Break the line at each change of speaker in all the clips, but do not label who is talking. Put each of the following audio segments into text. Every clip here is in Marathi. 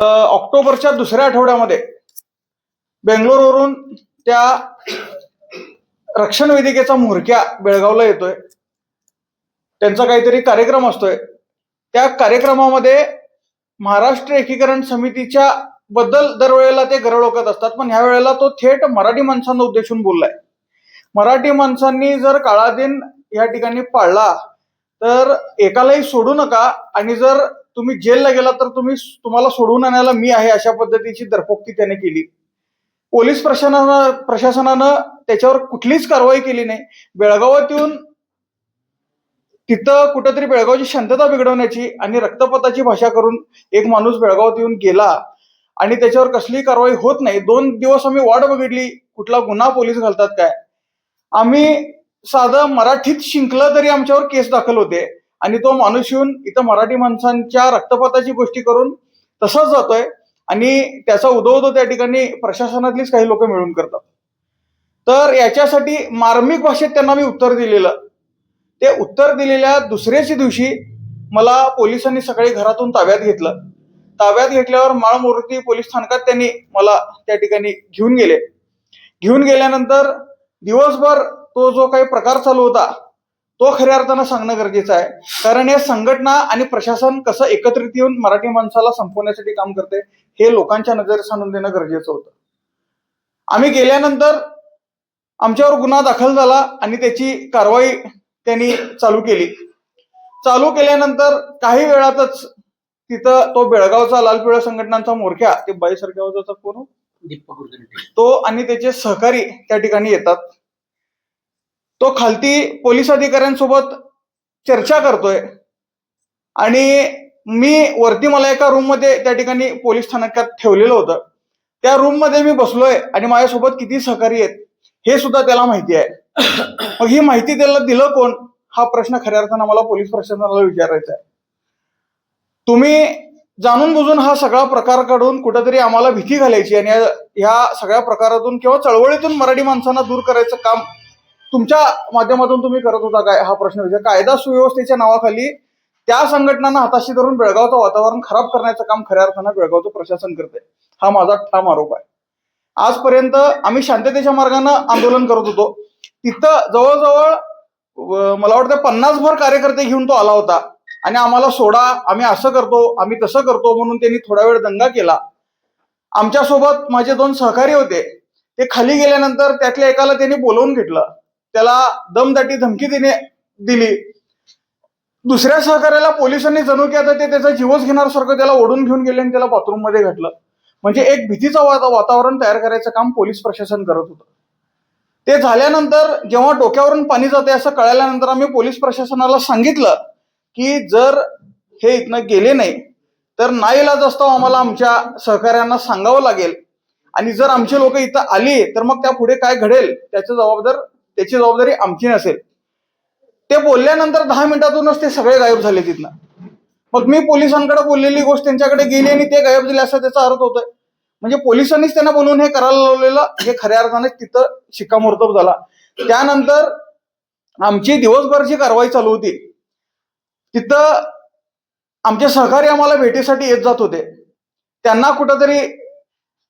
ऑक्टोबरच्या दुसऱ्या आठवड्यामध्ये बेंगलोरवरून त्या रक्षण वेदिकेचा म्होरक्या बेळगावला येतोय. त्यांचा काहीतरी कार्यक्रम असतोय. त्या कार्यक्रमामध्ये महाराष्ट्र एकीकरण समितीच्या बद्दल दरवेळेला ते गरळोकत असतात, पण ह्या वेळेला तो थेट मराठी माणसांना उद्देशून बोललाय. मराठी माणसांनी जर काळा दिन या ठिकाणी पाळला तर एकालाही सोडू नका, आणि जर तुम्ही जेलला गेला तर तुम्हाला सोडून आणायला मी आहे, अशा पद्धतीची दरपोक्ती त्याने केली. पोलीस प्रशासनानं त्याच्यावर कुठलीच कारवाई केली नाही. बेळगावात येऊन तिथं कुठंतरी बेळगावची शांतता बिघडवण्याची आणि रक्तपाताची भाषा करून एक माणूस बेळगावात येऊन गेला आणि त्याच्यावर कसलीही कारवाई होत नाही. 2 दिवस आम्ही वाट बघितली कुठला गुन्हा पोलीस घालतात काय. आम्ही साधं मराठीत शिंकलं तरी आमच्यावर केस दाखल होते, आणि तो माणूस येऊन इथं मराठी माणसांच्या रक्तपाताची गोष्टी करून तसंच जातोय, आणि त्याचा उदो त्या ठिकाणी प्रशासनातलीच काही लोक मिळून करतात. तर याच्यासाठी मार्मिक भाषेत त्यांना मी उत्तर दिलेलं. ते उत्तर दिलेल्या दुसऱ्याच दिवशी मला पोलिसांनी सकाळी घरातून ताब्यात घेतलं. ताब्यात घेतल्यावर माळमूर्ती पोलीस स्थानकात त्यांनी मला त्या ठिकाणी घेऊन गेले. घेऊन गेल्यानंतर दिवसभर तो जो काही प्रकार चालू होता तो खऱ्या अर्थानं सांगणं गरजेचं आहे, कारण या संघटना आणि प्रशासन कसं एकत्रित येऊन मराठी माणसाला संपवण्यासाठी काम करते हे लोकांच्या नजरेस आणून देणं गरजेचं होतं. आम्ही गेल्यानंतर आमच्यावर गुन्हा दाखल झाला आणि त्याची कारवाई त्यांनी चालू केली. चालू केल्यानंतर काही वेळातच तिथं तो बेळगावचा लाल पिवळ्या संघटनांचा म्होरक्या, ते बाईसारख्या आवाजाचा कोण, तो आणि त्याचे सहकारी त्या ठिकाणी येतात. तो खालती पोलीस अधिकाऱ्यांसोबत चर्चा करतोय, आणि मी वरती मला एका रूम मध्ये त्या ठिकाणी पोलीस स्थानकात ठेवलेलं होतं. त्या रूम मध्ये मी बसलोय आणि माझ्यासोबत किती सहकारी आहेत हे सुद्धा त्याला माहिती आहे. मग ही माहिती त्याला दिलं कोण, हा प्रश्न खऱ्या अर्थानं मला पोलीस प्रशासनाला विचारायचा आहे. तुम्ही जाणून बुजून हा सगळा प्रकार काढून कुठेतरी आम्हाला भीती घालायची आणि ह्या सगळ्या प्रकारातून किंवा चळवळीतून मराठी माणसांना दूर करायचं काम तुमच्या माध्यमातून तुम्ही करत होता काय, हा प्रश्न विचार. कायदा सुव्यवस्थेच्या नावाखाली त्या संघटनांना हाताशी धरून बेळगावचं वातावरण खराब करण्याचं काम खऱ्या अर्थानं बेळगावचं प्रशासन करते, हा माझा ठाम आरोप आहे. आजपर्यंत आम्ही शांततेच्या मार्गानं आंदोलन करत होतो. तिथं जवळजवळ मला वाटतं 50 भर कार्यकर्ते घेऊन तो आला होता, आणि आम्हाला सोडा, आम्ही असं करतो, आम्ही तसं करतो म्हणून त्यांनी थोडा वेळ दंगा केला. आमच्यासोबत माझे 2 सहकारी होते. ते खाली गेल्यानंतर त्यातल्या एकाला त्यांनी बोलवून घेतलं, त्याला दमदाटी धमकी दिली. दुसऱ्या सहकार्याला पोलिसांनी जणू की आता ते त्याचा जीवच घेणार सारखं त्याला ओढून घेऊन गेले आणि त्याला बाथरूम मध्ये घातलं. म्हणजे एक भीतीचं वातावरण तयार करायचं काम पोलीस प्रशासन करत होतं. ते झाल्यानंतर जेव्हा डोक्यावरून पाणी जाते असं कळल्यानंतर आम्ही पोलीस प्रशासनाला सांगितलं की जर हे इथनं गेले नाही तर नाईलाज असतो आम्हाला आमच्या सहकार्यांना सांगावं लागेल, आणि जर आमचे लोक इथं आली तर मग त्या पुढे काय घडेल त्याची जबाबदारी आमची नसेल. ते बोलल्यानंतर 10 मिनिटातूनच ते सगळे गायब झाले तिथनं. मग मी पोलिसांकडे बोललेली गोष्ट त्यांच्याकडे गेली आणि ते गायब झाले असा त्याचा अर्थ होतोय. म्हणजे पोलिसांनीच त्यांना बोलवून हे करायला लावलेलं, हे खऱ्या अर्थाने तिथं शिक्कामोर्तब झाला. त्यानंतर आमची दिवसभरची कारवाई चालू होती. तिथं आमचे सहकारी आम्हाला भेटीसाठी येत जात होते. त्यांना कुठंतरी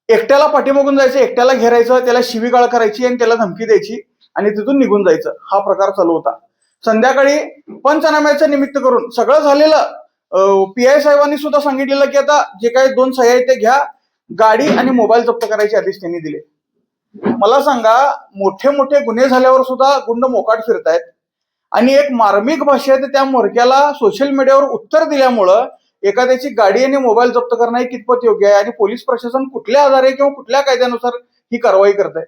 एकट्याला पाठीमागून जायचं, एकट्याला घेरायचं, त्याला शिवीगाळ करायची आणि त्याला धमकी द्यायची आणि तिथून निघून जायचं, हा प्रकार चालू होता. संध्याकाळी पंचनाम्याचं निमित्त करून सगळं झालेलं. PI साहेबांनी सुद्धा सांगितलेलं की आता जे काही 2 सह्या आहेत ते घ्या, गाडी आणि मोबाईल जप्त करायचे आदेश त्यांनी दिले. मला सांगा, मोठे मोठे गुन्हे झाल्यावर सुद्धा गुंड मोकाट फिरतायत, आणि एक मार्मिक भाषेत त्या मोरक्याला सोशल मीडियावर उत्तर दिल्यामुळं एखाद्याची गाडी आणि मोबाईल जप्त करणं हे कितपत योग्य आहे, आणि पोलीस प्रशासन कुठल्या आधारे किंवा कुठल्या कायद्यानुसार ही कारवाई करताय.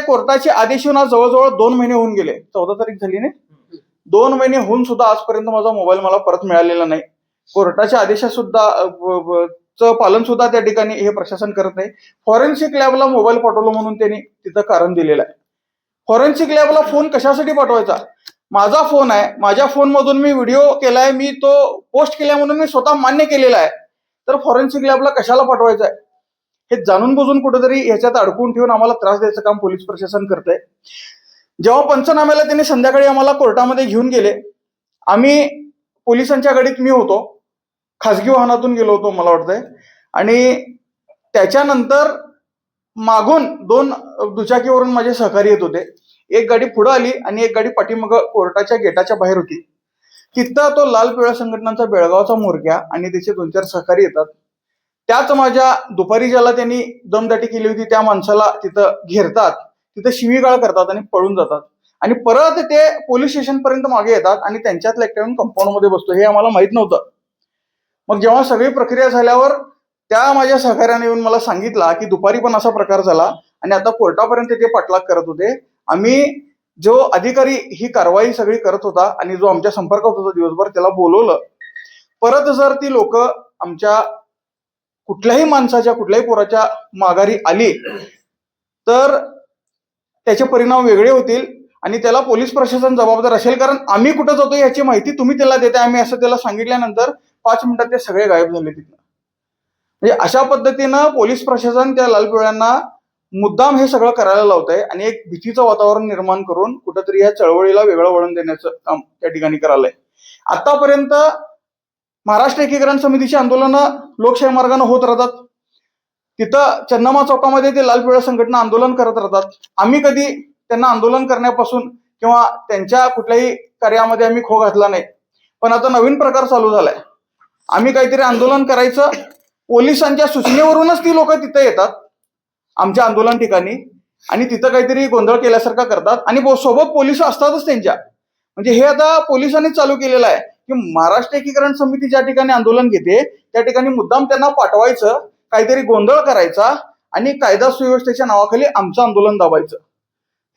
कोर्टाचे आदेश येऊन आज जवळजवळ 2 महिने होऊन गेले. 14 तारीख झाली नाही, 2 महिने होऊन सुद्धा आजपर्यंत माझा मोबाईल मला परत मिळालेला नाही. कोर्टाच्या आदेशासुद्धा पालन सुद्धा त्या ठिकाणी हे प्रशासन करत नाही. फॉरेन्सिक लॅबला मोबाईल पाठवलं म्हणून त्यांनी तिथं कारण दिलेलं आहे. फॉरेन्सिक लॅबला फोन कशासाठी पाठवायचा? माझा फोन आहे, माझ्या फोन मधून मी व्हिडिओ केलाय, मी तो पोस्ट केलाय म्हणून मी स्वतः मान्य केलेला आहे. तर फॉरेन्सिक लॅबला कशाला पाठवायचा आहे? हे जाणून बुजून कुठेतरी ह्याच्यात अडकून ठेवून आम्हाला त्रास द्यायचं काम पोलीस प्रशासन करतंय. जेव्हा पंचनाम्याला त्यांनी संध्याकाळी आम्हाला कोर्टामध्ये घेऊन गेले, आम्ही पोलिसांच्या गाडीत मी होतो, खासगी वाहनातून गेलो होतो मला वाटतंय. आणि त्याच्यानंतर मागून 2 दुचाकीवरून माझे सहकारी येत होते. एक गाडी पुढे आली आणि एक गाडी पाठीमागं कोर्टाच्या गेटाच्या बाहेर होती. तिथं तो लाल पिवळ्या संघटनांचा बेळगावचा म्होरक्या आणि त्याचे 2-4 सहकारी येतात. त्याच माझ्या दुपारी ज्याला त्यांनी दमदाटी केली होती त्या माणसाला तिथं घेरतात, तिथं शिवीगाळ करतात आणि पळून जातात. आणि परत ते पोलीस स्टेशन पर्यंत मागे येतात आणि त्यांच्यातला एकटा येऊन कंपाऊंड मध्ये बसतो. हे आम्हाला माहित नव्हतं. मग जेव्हा सगळी प्रक्रिया झाल्यावर त्या माझ्या सहकार्याने येऊन मला सांगितला की दुपारी पण असा प्रकार झाला आणि आता कोर्टापर्यंत ते पाठलाग करत होते. आम्ही जो अधिकारी ही कारवाई सगळी करत होता आणि जो आमच्या संपर्कात होता दिवसभर त्याला बोलवलं. परत जर ती लोक आमच्या कुठल्याही माणसाच्या कुठल्याही पोराच्या माघारी आली तर त्याचे परिणाम वेगळे होतील आणि त्याला पोलीस प्रशासन जबाबदार असेल. कारण आम्ही कुठं जातो याची माहिती तुम्ही त्याला देताय आम्ही असं त्याला सांगितल्यानंतर 5 मिनिटात ते सगळे गायब झाले तिथं. म्हणजे अशा पद्धतीनं पोलीस प्रशासन त्या लाल पिवळ्यांना मुद्दाम हे सगळं करायला लावतंय आणि एक भीतीचं वातावरण निर्माण करून कुठंतरी या चळवळीला वेगळं वळण देण्याचं काम त्या ठिकाणी करायलंय. आतापर्यंत महाराष्ट्र एकीकरण समितीची आंदोलनं लोकशाही मार्गाने होत राहतात. तिथं चन्नामा चौकामध्ये ते लाल पिवळ्या संघटना आंदोलन करत राहतात. आम्ही कधी त्यांना आंदोलन करण्यापासून किंवा त्यांच्या कुठल्याही कार्यामध्ये आम्ही खो घातला नाही. पण आता नवीन प्रकार चालू झालाय. आम्ही काहीतरी आंदोलन करायचं, पोलिसांच्या सूचनेवरूनच ती लोक तिथं येतात आमच्या आंदोलन ठिकाणी आणि तिथं काहीतरी गोंधळ केल्यासारखा करतात आणि सोबत पोलिस असतातच त्यांच्या. म्हणजे हे आता पोलिसांनी चालू केलेलं आहे की महाराष्ट्र एकीकरण समिती ज्या ठिकाणी आंदोलन घेते त्या ठिकाणी मुद्दाम त्यांना पाठवायचं, काहीतरी गोंधळ करायचा आणि कायदा सुव्यवस्थेच्या नावाखाली आमचं आंदोलन दाबायचं.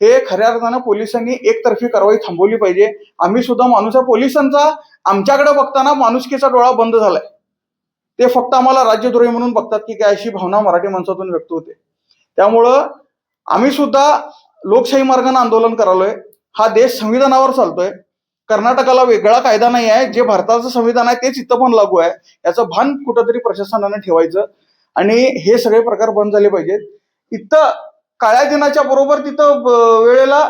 हे खऱ्या अर्थानं पोलिसांनी एकतर्फी कारवाई थांबवली पाहिजे. आम्ही सुद्धा माणूस आहे. पोलिसांचा आमच्याकडे बघताना माणुसकीचा डोळा बंद झालाय. ते फक्त आम्हाला राज्यद्रोही म्हणून बघतात की काय अशी भावना मराठी माणसातून व्यक्त होते. त्यामुळं आम्ही सुद्धा लोकशाही मार्गाने आंदोलन करालोय. हा देश संविधानावर चालतोय. कर्नाटकाला वेगळा कायदा नाही आहे. जे भारताचं संविधान आहे तेच इथं पण लागू आहे. याचं भान कुठंतरी प्रशासनाने ठेवायचं आणि हे सगळे प्रकार बंद झाले पाहिजेत. इथं काळ्या दिनाच्या बरोबर तिथं वेळेला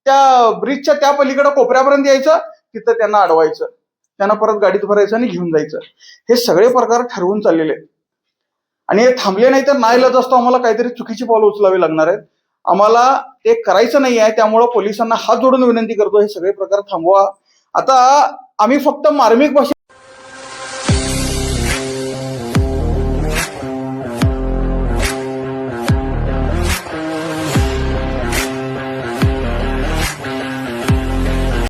त्या ब्रिजच्या त्या पलीकडे कोपऱ्यापर्यंत यायचं, तिथं त्यांना अडवायचं, त्यांना परत गाडीत भरायचं आणि घेऊन जायचं. हे सगळे प्रकार ठरवून चाललेले आहेत आणि हे थांबले नाही तर नाईलाज असतो आम्हाला काहीतरी चुकीची पावलं उचलावी लागणार आहेत. आम्हाला ते करायचं नाही आहे. त्यामुळं पोलिसांना हात जोडून विनंती करतो हे सगळे प्रकार थांबवा. आता आम्ही फक्त मार्मिक भाषेत